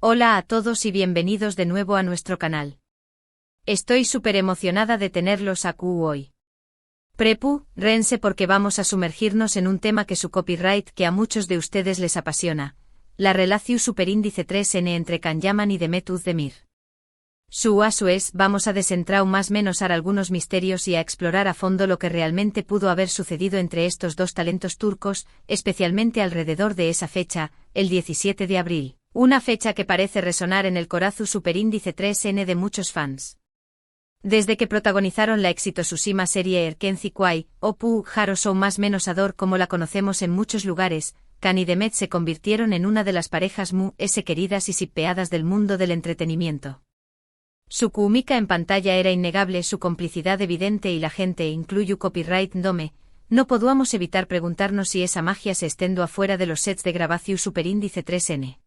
Hola a todos y bienvenidos de nuevo a nuestro canal. Estoy súper emocionada de tenerlos aquí hoy. Prepárense porque vamos a sumergirnos en un tema que su copyright que a muchos de ustedes les apasiona, la relación superíndice 3N entre Can Yaman y Demet Özdemir. Vamos a desentrar más menos algunos misterios y a explorar a fondo lo que realmente pudo haber sucedido entre estos dos talentos turcos, especialmente alrededor de esa fecha, el 17 de abril. Una fecha que parece resonar en el corazón superíndice 3N de muchos fans. Desde que protagonizaron la exitosísima serie Erkenci Kuay, o Haros o más menos Ador como la conocemos en muchos lugares, Can y Demet se convirtieron en una de las parejas más queridas y shippeadas del mundo del entretenimiento. Su química en pantalla era innegable, su complicidad evidente y la gente, incluyo copyright Dome, no podíamos evitar preguntarnos si esa magia se extendió afuera de los sets de grabación superíndice 3N.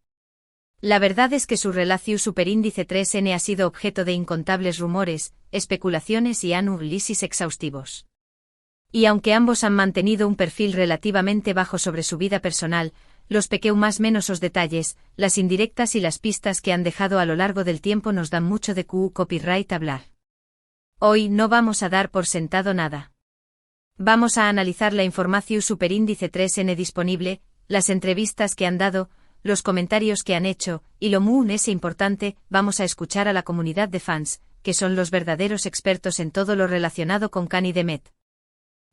La verdad es que su relación superíndice 3N ha sido objeto de incontables rumores, especulaciones y análisis exhaustivos. Y aunque ambos han mantenido un perfil relativamente bajo sobre su vida personal, los más menos os detalles, las indirectas y las pistas que han dejado a lo largo del tiempo nos dan mucho de copyright hablar. Hoy no vamos a dar por sentado nada. Vamos a analizar la información superíndice 3N disponible, las entrevistas que han dado, los comentarios que han hecho, y lo más importante, vamos a escuchar a la comunidad de fans, que son los verdaderos expertos en todo lo relacionado con Can y Demet.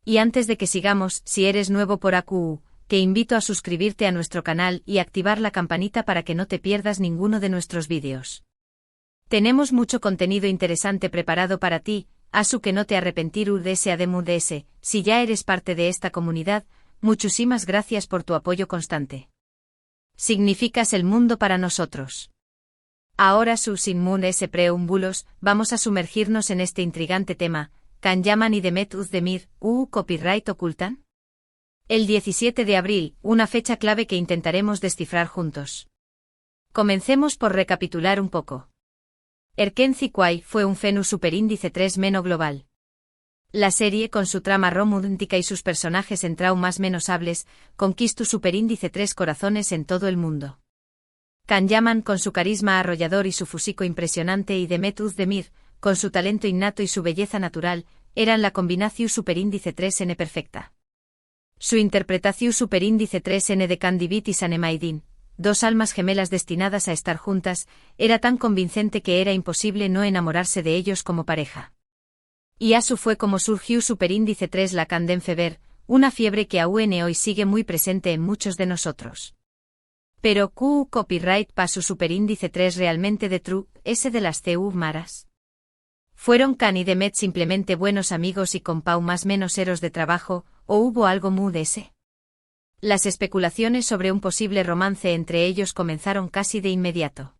Y antes de que sigamos, si eres nuevo por aquí, te invito a suscribirte a nuestro canal y activar la campanita para que no te pierdas ninguno de nuestros vídeos. Tenemos mucho contenido interesante preparado para ti, asu que no te arrepentirás de ese además, si ya eres parte de esta comunidad, muchísimas gracias por tu apoyo constante. Significas el mundo para nosotros. Ahora sin preámbulos, vamos a sumergirnos en este intrigante tema, Can Yaman y Demet Özdemir, copyright ocultan. El 17 de abril, una fecha clave que intentaremos descifrar juntos. Comencemos por recapitular un poco. Erkenci Kuay fue un fenómeno superíndice 3 global. La serie, con su trama romántica y sus personajes en traumas menosables, conquistó superíndice 3 corazones en todo el mundo. Can Yaman, con su carisma arrollador y su físico impresionante, y Demet Özdemir, con su talento innato y su belleza natural, eran la combinación superíndice 3N perfecta. Su interpretación superíndice 3N de Can Divit y Sanemaidin, dos almas gemelas destinadas a estar juntas, era tan convincente que era imposible no enamorarse de ellos como pareja. Y asu fue como surgió superíndice 3 la Candem Fever, una fiebre que aún hoy sigue muy presente en muchos de nosotros. Pero copyright para su superíndice 3 realmente de true, ese de las maras. ¿Fueron Can y Demet simplemente buenos amigos y con más menos eros de trabajo, o hubo algo de ese? Las especulaciones sobre un posible romance entre ellos comenzaron casi de inmediato.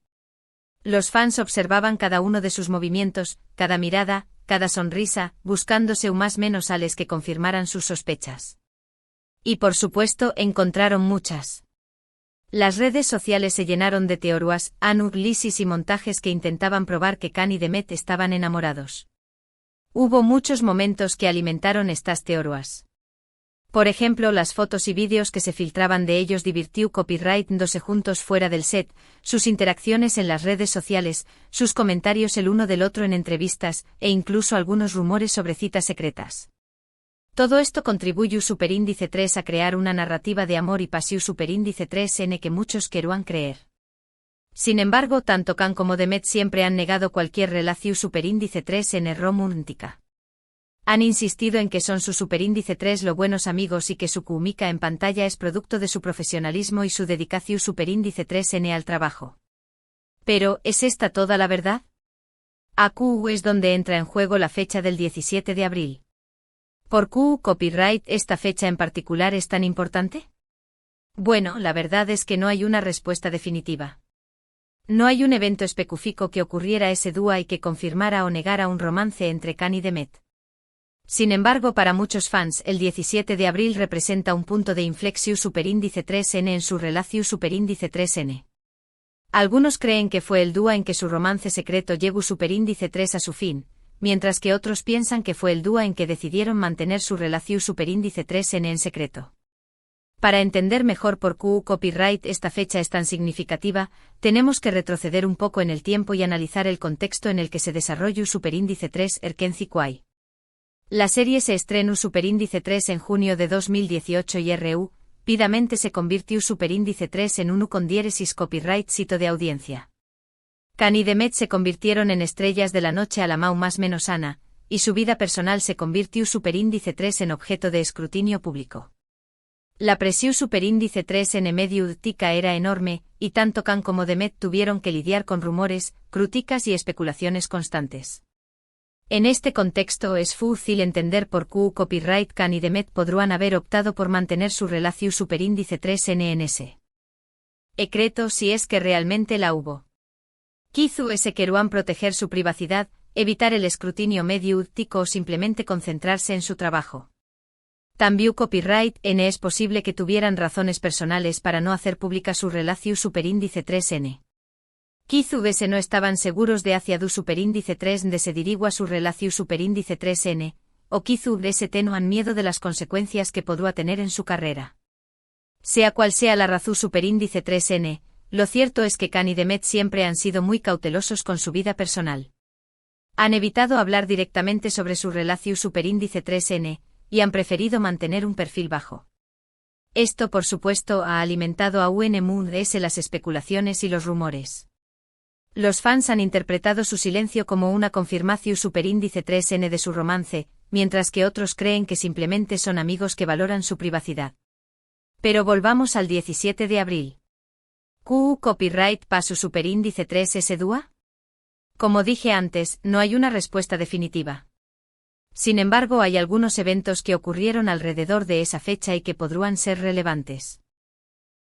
Los fans observaban cada uno de sus movimientos, cada mirada, cada sonrisa, buscándose más menos ales que confirmaran sus sospechas. Y por supuesto encontraron muchas. Las redes sociales se llenaron de teorías, análisis y montajes que intentaban probar que Can y Demet estaban enamorados. Hubo muchos momentos que alimentaron estas teorías. Por ejemplo, las fotos y vídeos que se filtraban de ellos divirtió copyright dándose juntos fuera del set, sus interacciones en las redes sociales, sus comentarios el uno del otro en entrevistas, e incluso algunos rumores sobre citas secretas. Todo esto contribuyó superíndice 3 a crear una narrativa de amor y pasión superíndice 3N que muchos querían creer. Sin embargo, tanto Can como Demet siempre han negado cualquier relación superíndice 3N romántica. Han insistido en que son su superíndice 3 lo buenos amigos y que su química en pantalla es producto de su profesionalismo y su dedicación superíndice 3N al trabajo. Pero, ¿es esta toda la verdad? Aquí es donde entra en juego la fecha del 17 de abril. ¿Por qué copyright esta fecha en particular es tan importante? Bueno, la verdad es que no hay una respuesta definitiva. No hay un evento específico que ocurriera ese día y que confirmara o negara un romance entre Can y Demet. Sin embargo, para muchos fans, el 17 de abril representa un punto de inflexión superíndice 3N en su relación superíndice 3N. Algunos creen que fue el día en que su romance secreto llegó superíndice 3 a su fin, mientras que otros piensan que fue el día en que decidieron mantener su relación superíndice 3N en secreto. Para entender mejor por qué copyright esta fecha es tan significativa, tenemos que retroceder un poco en el tiempo y analizar el contexto en el que se desarrolló Superíndice 3 Erkenci Kwai. La serie se estrenó Superíndice 3 en junio de 2018 y rápidamente se convirtió Superíndice 3 en uno con diéresis copyright sitio de audiencia. Khan y Demet se convirtieron en estrellas de la noche a la más menos ana, y su vida personal se convirtió Superíndice 3 en objeto de escrutinio público. La presión Superíndice 3 en mediática era enorme, y tanto Khan como Demet tuvieron que lidiar con rumores, críticas y especulaciones constantes. En este contexto es fácil entender por qué copyright Khan y Demet podrían haber optado por mantener su relación Superíndice 3 NNS. Secreto si es que realmente la hubo. Quizás querían proteger su privacidad, evitar el escrutinio mediático o simplemente concentrarse en su trabajo. También copyright N es posible que tuvieran razones personales para no hacer pública su relación Superíndice 3N. Quizás no estaban seguros de hacia du Superíndice 3 de se dirigua su relación Superíndice 3N, o quizás tenían miedo de las consecuencias que podría tener en su carrera. Sea cual sea la razón Superíndice 3N, lo cierto es que Khan y Demet siempre han sido muy cautelosos con su vida personal. Han evitado hablar directamente sobre su relación Superíndice 3N, y han preferido mantener un perfil bajo. Esto por supuesto ha alimentado a UNMUNS las especulaciones y los rumores. Los fans han interpretado su silencio como una confirmación Superíndice 3N de su romance, mientras que otros creen que simplemente son amigos que valoran su privacidad. Pero volvamos al 17 de abril. ¿Qué copyright pasó Superíndice 3S DUA? Como dije antes, no hay una respuesta definitiva. Sin embargo, hay algunos eventos que ocurrieron alrededor de esa fecha y que podrían ser relevantes.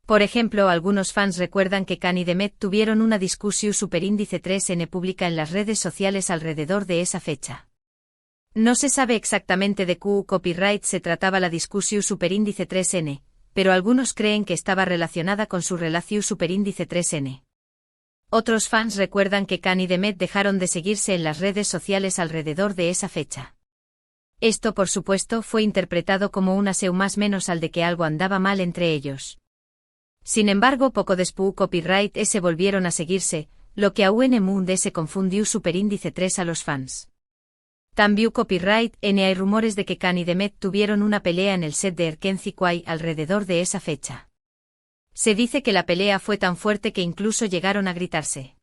Por ejemplo, algunos fans recuerdan que Khan y Demet tuvieron una discusión Superíndice 3N pública en las redes sociales alrededor de esa fecha. No se sabe exactamente de qué copyright se trataba la discusión Superíndice 3N, pero algunos creen que estaba relacionada con su relación Superíndice 3N. Otros fans recuerdan que Khan y Demet dejaron de seguirse en las redes sociales alrededor de esa fecha. Esto por supuesto fue interpretado como una señal más menos al de que algo andaba mal entre ellos. Sin embargo, poco después copyright S volvieron a seguirse, lo que a UNMUNS se confundió Superíndice 3 a los fans. También copyright N hay rumores de que Khan y Demet tuvieron una pelea en el set de Erkenci Kwai alrededor de esa fecha. Se dice que la pelea fue tan fuerte que incluso llegaron a gritarse.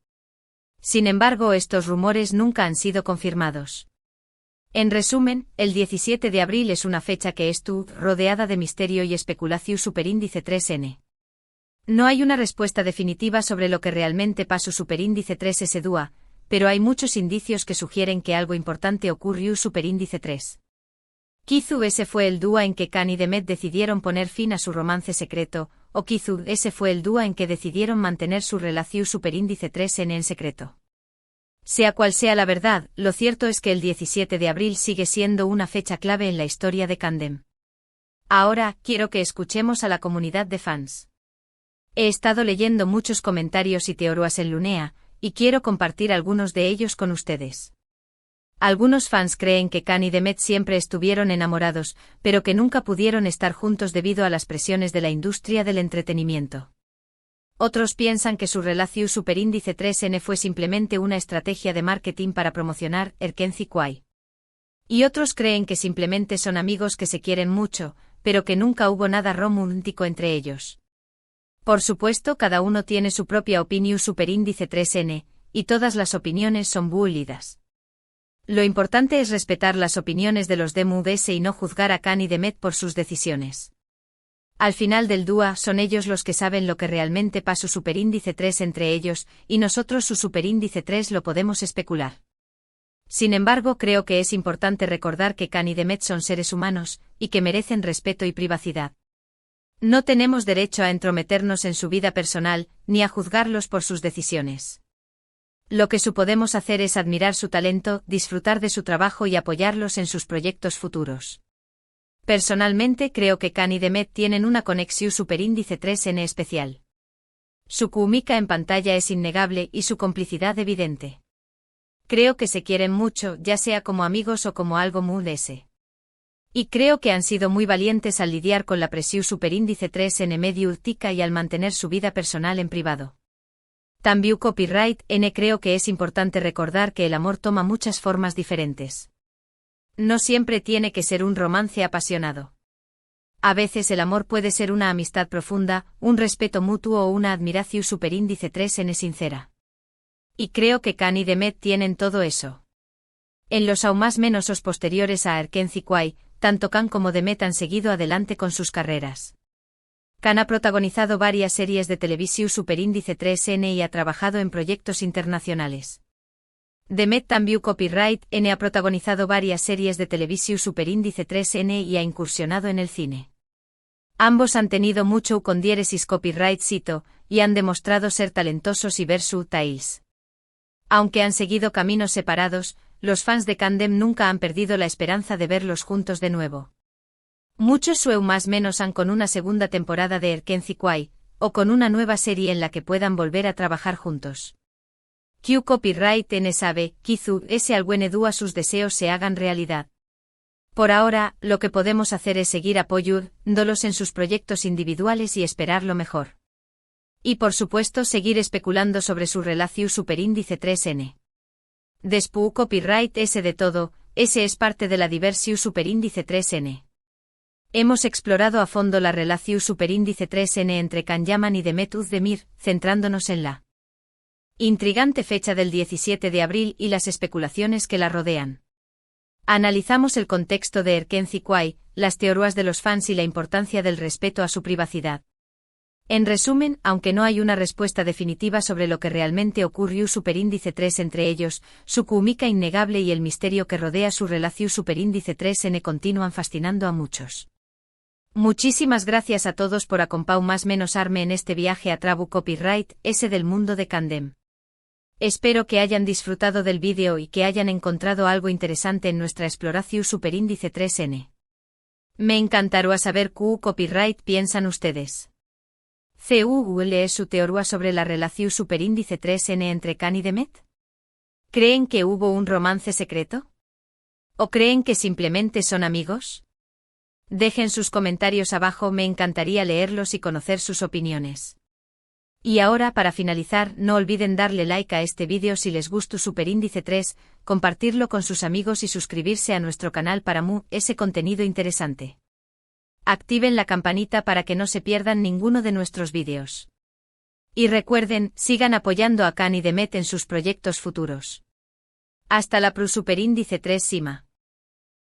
Sin embargo, estos rumores nunca han sido confirmados. En resumen, el 17 de abril es una fecha que estuvo rodeada de misterio y especulación Superíndice 3N. No hay una respuesta definitiva sobre lo que realmente pasó Superíndice 3S DUA, pero hay muchos indicios que sugieren que algo importante ocurrió Superíndice 3. Quizás ese fue el día en que Khan y Demet decidieron poner fin a su romance secreto, o quizás ese fue el día en que decidieron mantener su relación Superíndice 3N en secreto. Sea cual sea la verdad, lo cierto es que el 17 de abril sigue siendo una fecha clave en la historia de Kandem. Ahora, quiero que escuchemos a la comunidad de fans. He estado leyendo muchos comentarios y teorías en Lunea, y quiero compartir algunos de ellos con ustedes. Algunos fans creen que Khan y Demet siempre estuvieron enamorados, pero que nunca pudieron estar juntos debido a las presiones de la industria del entretenimiento. Otros piensan que su relación Superíndice 3N fue simplemente una estrategia de marketing para promocionar Erkenci Kwai. Y otros creen que simplemente son amigos que se quieren mucho, pero que nunca hubo nada romántico entre ellos. Por supuesto, cada uno tiene su propia opinión Superíndice 3N, y todas las opiniones son válidas. Lo importante es respetar las opiniones de los DMUDS y no juzgar a Khan y Demet por sus decisiones. Al final del día son ellos los que saben lo que realmente pasó Superíndice 3 entre ellos, y nosotros su Superíndice 3 lo podemos especular. Sin embargo, creo que es importante recordar que Khan y Demet son seres humanos, y que merecen respeto y privacidad. No tenemos derecho a entrometernos en su vida personal, ni a juzgarlos por sus decisiones. Lo que podemos hacer es admirar su talento, disfrutar de su trabajo y apoyarlos en sus proyectos futuros. Personalmente creo que Khan y Demet tienen una conexión Superíndice 3N especial. Su química en pantalla es innegable y su complicidad evidente. Creo que se quieren mucho, ya sea como amigos o como algo muy. Y creo que han sido muy valientes al lidiar con la presión superíndice 3N medio urtica y al mantener su vida personal en privado. También copyright N creo que es importante recordar que el amor toma muchas formas diferentes. No siempre tiene que ser un romance apasionado. A veces el amor puede ser una amistad profunda, un respeto mutuo o una admiración superíndice 3N sincera. Y creo que Khan y Demet tienen todo eso. En los aún más menosos posteriores a Erkenci-Kwai, tanto Khan como Demet han seguido adelante con sus carreras. Khan ha protagonizado varias series de televisión superíndice 3N y ha trabajado en proyectos internacionales. Demet también copyright N ha protagonizado varias series de televisión superíndice 3N y ha incursionado en el cine. Ambos han tenido mucho con diéresis copyright cito, y han demostrado ser talentosos y versatiles. Aunque han seguido caminos separados, los fans de Kandem nunca han perdido la esperanza de verlos juntos de nuevo. Muchos sueu más menos han con una segunda temporada de Erkenci-Kwai, o con una nueva serie en la que puedan volver a trabajar juntos. Q copyright N sabe, Kizu ese algún edu a sus deseos se hagan realidad. Por ahora, lo que podemos hacer es seguir apoyándolos en sus proyectos individuales y esperar lo mejor. Y por supuesto seguir especulando sobre su relación superíndice 3N. Después copyright S de todo, ese es parte de la diversión superíndice 3N. Hemos explorado a fondo la relación superíndice 3N entre Khan Yaman y Demet Özdemir, centrándonos en la intrigante fecha del 17 de abril y las especulaciones que la rodean. Analizamos el contexto de Erkenci-Kwai, las teorías de los fans y la importancia del respeto a su privacidad. En resumen, aunque no hay una respuesta definitiva sobre lo que realmente ocurrió superíndice 3 entre ellos, su química innegable y el misterio que rodea su relación superíndice 3N continúan fascinando a muchos. Muchísimas gracias a todos por acompañar más menos arme en este viaje a Trabu Copyright S del mundo de Kandem. Espero que hayan disfrutado del vídeo y que hayan encontrado algo interesante en nuestra exploración superíndice 3N. Me encantaría saber qué copyright piensan ustedes. ¿Cuál es su teoría sobre la relación superíndice 3N entre Khan y Demet? ¿Creen que hubo un romance secreto? ¿O creen que simplemente son amigos? Dejen sus comentarios abajo, me encantaría leerlos y conocer sus opiniones. Y ahora para finalizar, no olviden darle like a este vídeo si les gustó superíndice 3, compartirlo con sus amigos y suscribirse a nuestro canal para ese contenido interesante. Activen la campanita para que no se pierdan ninguno de nuestros vídeos. Y recuerden, sigan apoyando a Khan y Demet en sus proyectos futuros. Hasta la superíndice 3 Sima.